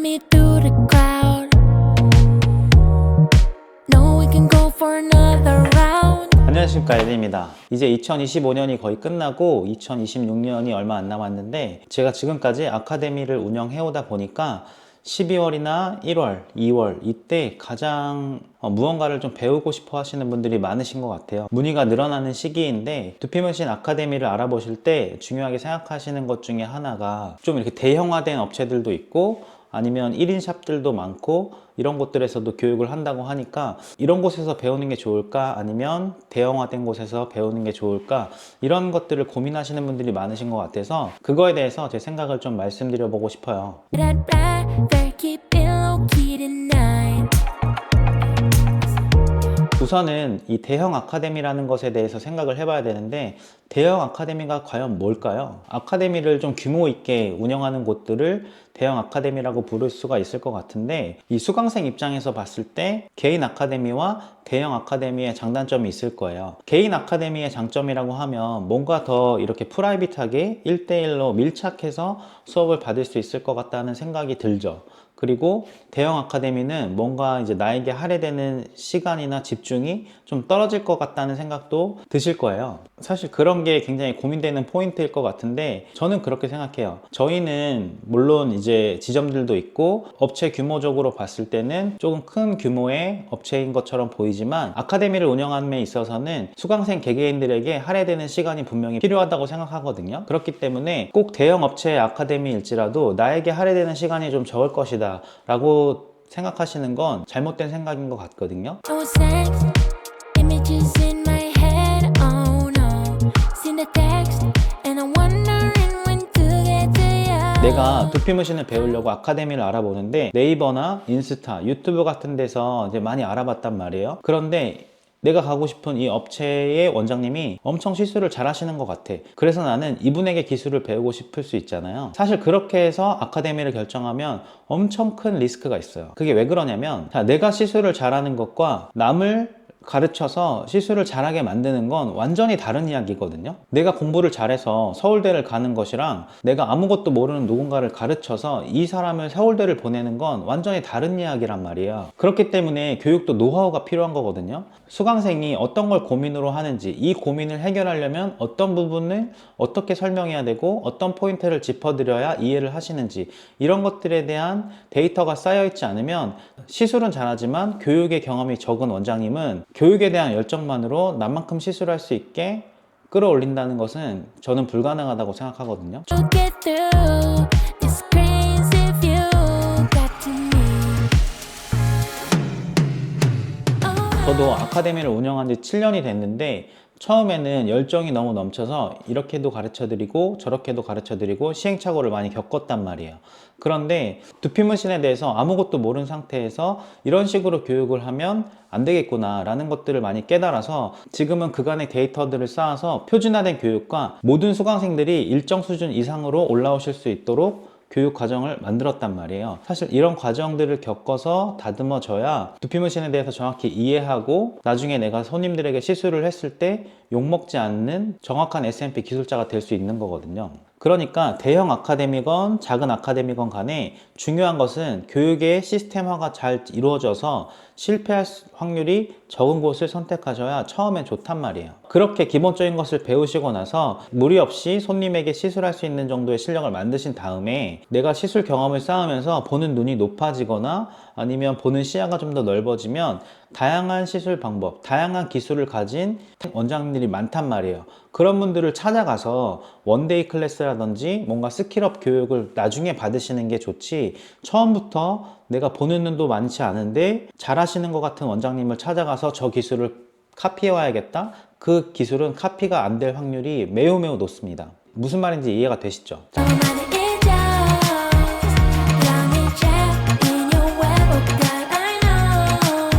me through the crowd. No, we can go for another round. 안녕하십니까, 에드입니다. 이제 2025년이 거의 끝나고 2026년이 얼마 안 남았는데, 제가 지금까지 아카데미를 운영해오다 보니까 12월이나 1월, 2월 이때 가장 무언가를 좀 배우고 싶어 하시는 분들이 많으신 것 같아요. 문의가 늘어나는 시기인데, 두피문신 아카데미를 알아보실 때 중요하게 생각하시는 것 중에 하나가 좀 이렇게 대형화된 업체들도 있고 아니면 1인 샵들도 많고 이런 곳들에서도 교육을 한다고 하니까 이런 곳에서 배우는 게 좋을까 아니면 대형화된 곳에서 배우는 게 좋을까, 이런 것들을 고민하시는 분들이 많으신 것 같아서 그거에 대해서 제 생각을 좀 말씀드려 보고 싶어요. But I'd rather keep it low key tonight. 우선은 이 대형 아카데미라는 것에 대해서 생각을 해봐야 되는데, 대형 아카데미가 과연 뭘까요? 아카데미를 좀 규모 있게 운영하는 곳들을 대형 아카데미라고 부를 수가 있을 것 같은데, 이 수강생 입장에서 봤을 때 개인 아카데미와 대형 아카데미의 장단점이 있을 거예요. 개인 아카데미의 장점이라고 하면 뭔가 더 이렇게 프라이빗하게 1대1로 밀착해서 수업을 받을 수 있을 것 같다는 생각이 들죠. 그리고 대형 아카데미는 뭔가 이제 나에게 할애되는 시간이나 집중이 좀 떨어질 것 같다는 생각도 드실 거예요. 사실 그런 게 굉장히 고민되는 포인트일 것 같은데, 저는 그렇게 생각해요. 저희는 물론 이제 지점들도 있고 업체 규모적으로 봤을 때는 조금 큰 규모의 업체인 것처럼 보이지만, 아카데미를 운영함에 있어서는 수강생 개개인들에게 할애되는 시간이 분명히 필요하다고 생각하거든요. 그렇기 때문에 꼭 대형 업체의 아카데미일지라도 나에게 할애되는 시간이 좀 적을 것이다 라고 생각하시는 건 잘못된 생각인 것 같거든요. No sex, images in my head. Oh no, seen the text, and I'm wondering when to get to you. 내가 두피문신을 배우려고 아카데미를 알아보는데 네이버나 인스타, 유튜브 같은 데서 이제 많이 알아봤단 말이에요. 그런데 내가 가고 싶은 이 업체의 원장님이 엄청 시술을 잘 하시는 것 같아. 그래서 나는 이분에게 기술을 배우고 싶을 수 있잖아요. 사실 그렇게 해서 아카데미를 결정하면 엄청 큰 리스크가 있어요. 그게 왜 그러냐면, 자, 내가 시술을 잘하는 것과 남을 가르쳐서 시술을 잘하게 만드는 건 완전히 다른 이야기거든요. 내가 공부를 잘해서 서울대를 가는 것이랑 내가 아무것도 모르는 누군가를 가르쳐서 이 사람을 서울대를 보내는 건 완전히 다른 이야기란 말이에요. 그렇기 때문에 교육도 노하우가 필요한 거거든요. 수강생이 어떤 걸 고민으로 하는지, 이 고민을 해결하려면 어떤 부분을 어떻게 설명해야 되고 어떤 포인트를 짚어드려야 이해를 하시는지, 이런 것들에 대한 데이터가 쌓여 있지 않으면 시술은 잘하지만 교육의 경험이 적은 원장님은 교육에 대한 열정만으로 남만큼 시술할 수 있게 끌어올린다는 것은 저는 불가능하다고 생각하거든요. To get through this crazy view got to me. 저도 아카데미를 운영한 지 7년이 됐는데, 처음에는 열정이 너무 넘쳐서 이렇게도 가르쳐드리고 저렇게도 가르쳐드리고 시행착오를 많이 겪었단 말이에요. 그런데 두피문신에 대해서 아무것도 모르는 상태에서 이런 식으로 교육을 하면 안 되겠구나 라는 것들을 많이 깨달아서 지금은 그간의 데이터들을 쌓아서 표준화된 교육과 모든 수강생들이 일정 수준 이상으로 올라오실 수 있도록 교육 과정을 만들었단 말이에요. 사실 이런 과정들을 겪어서 다듬어져야 두피문신에 대해서 정확히 이해하고 나중에 내가 손님들에게 시술을 했을 때 욕먹지 않는 정확한 S&P 기술자가 될 수 있는 거거든요. 그러니까 대형 아카데미건 작은 아카데미건 간에 중요한 것은 교육의 시스템화가 잘 이루어져서 실패할 확률이 적은 곳을 선택하셔야 처음엔 좋단 말이에요. 그렇게 기본적인 것을 배우시고 나서 무리 없이 손님에게 시술할 수 있는 정도의 실력을 만드신 다음에 내가 시술 경험을 쌓으면서 보는 눈이 높아지거나 아니면 보는 시야가 좀 더 넓어지면 다양한 시술 방법, 다양한 기술을 가진 원장님들이 많단 말이에요. 그런 분들을 찾아가서 원데이 클래스라든지 뭔가 스킬업 교육을 나중에 받으시는 게 좋지, 처음부터 내가 보는 눈도 많지 않은데 잘하시는 것 같은 원장님을 찾아가서 저 기술을 카피해와야겠다? 그 기술은 카피가 안 될 확률이 매우 높습니다. 무슨 말인지 이해가 되시죠? 너만의 잊어s Got me trapped in your web. Oh God, I know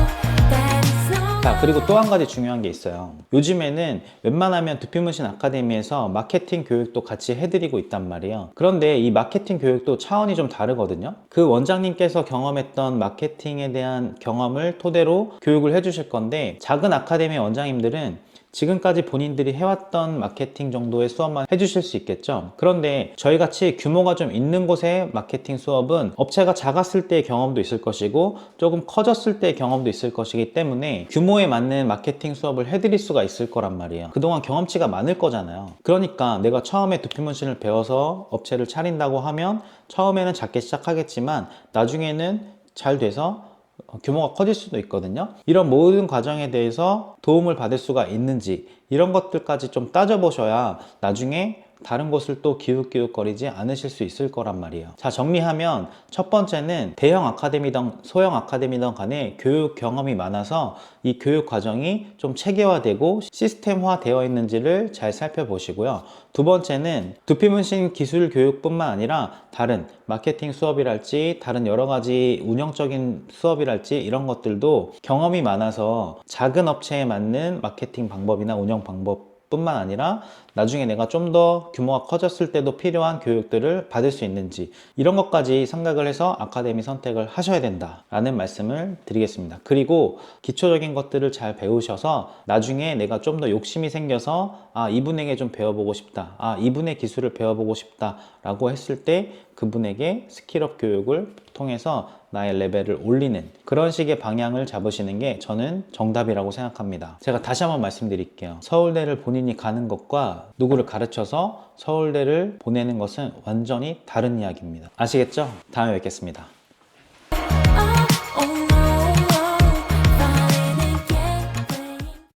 that it's no. 자, 그리고 또 한 가지 중요한 게 있어요. 요즘에는 웬만하면 두피문신 아카데미에서 마케팅 교육도 같이 해드리고 있단 말이에요. 그런데 이 마케팅 교육도 차원이 좀 다르거든요. 그 원장님께서 경험했던 마케팅에 대한 경험을 토대로 교육을 해주실 건데, 작은 아카데미 원장님들은 지금까지 본인들이 해왔던 마케팅 정도의 수업만 해주실 수 있겠죠. 그런데 저희같이 규모가 좀 있는 곳의 마케팅 수업은 업체가 작았을 때의 경험도 있을 것이고 조금 커졌을 때의 경험도 있을 것이기 때문에 규모에 맞는 마케팅 수업을 해드릴 수가 있을 거란 말이에요. 그동안 경험치가 많을 거잖아요. 그러니까 내가 처음에 두피문신을 배워서 업체를 차린다고 하면 처음에는 작게 시작하겠지만 나중에는 잘 돼서 규모가 커질 수도 있거든요. 이런 모든 과정에 대해서 도움을 받을 수가 있는지 이런 것들까지 좀 따져보셔야 나중에 다른 곳을 또 기웃기웃거리지 않으실 수 있을 거란 말이에요. 자, 정리하면 첫 번째는 대형 아카데미든 소형 아카데미든 간에 교육 경험이 많아서 이 교육 과정이 좀 체계화되고 시스템화 되어 있는지를 잘 살펴보시고요. 두 번째는 두피문신 기술 교육뿐만 아니라 다른 마케팅 수업이랄지 다른 여러 가지 운영적인 수업이랄지 이런 것들도 경험이 많아서 작은 업체에 맞는 마케팅 방법이나 운영 방법 뿐만 아니라 나중에 내가 좀 더 규모가 커졌을 때도 필요한 교육들을 받을 수 있는지 이런 것까지 생각을 해서 아카데미 선택을 하셔야 된다라는 말씀을 드리겠습니다. 그리고 기초적인 것들을 잘 배우셔서 나중에 내가 좀 더 욕심이 생겨서 이분에게 좀 배워보고 싶다, 이분의 기술을 배워보고 싶다 라고 했을 때 그분에게 스킬업 교육을 통해서 나의 레벨을 올리는 그런 식의 방향을 잡으시는 게 저는 정답이라고 생각합니다. 제가 다시 한번 말씀드릴게요. 서울대를 본인이 가는 것과 누구를 가르쳐서 서울대를 보내는 것은 완전히 다른 이야기입니다. 아시겠죠? 다음에 뵙겠습니다.